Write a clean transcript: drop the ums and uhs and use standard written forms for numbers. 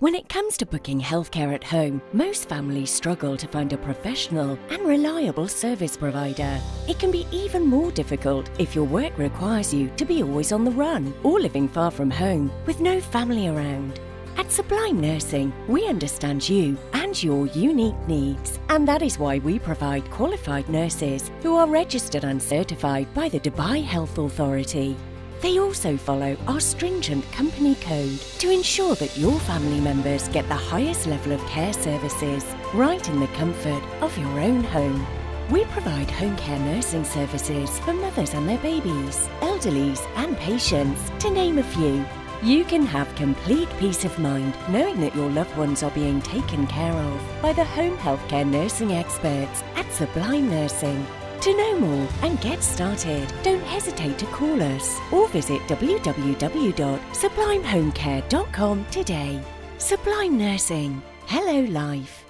When it comes to booking healthcare at home, most families struggle to find a professional and reliable service provider. It can be even more difficult if your work requires you to be always on the run or living far from home with no family around. At Sublime Nursing, we understand you and your unique needs, and that is why we provide qualified nurses who are registered and certified by the Dubai Health Authority. They also follow our stringent company code to ensure that your family members get the highest level of care services right in the comfort of your own home. We provide home care nursing services for mothers and their babies, elderlies and patients, to name a few. You can have complete peace of mind knowing that your loved ones are being taken care of by the home healthcare nursing experts at Sublime Nursing. To know more and get started, don't hesitate to call us or visit www.sublimehomecare.com today. Sublime Nursing. Hello Life.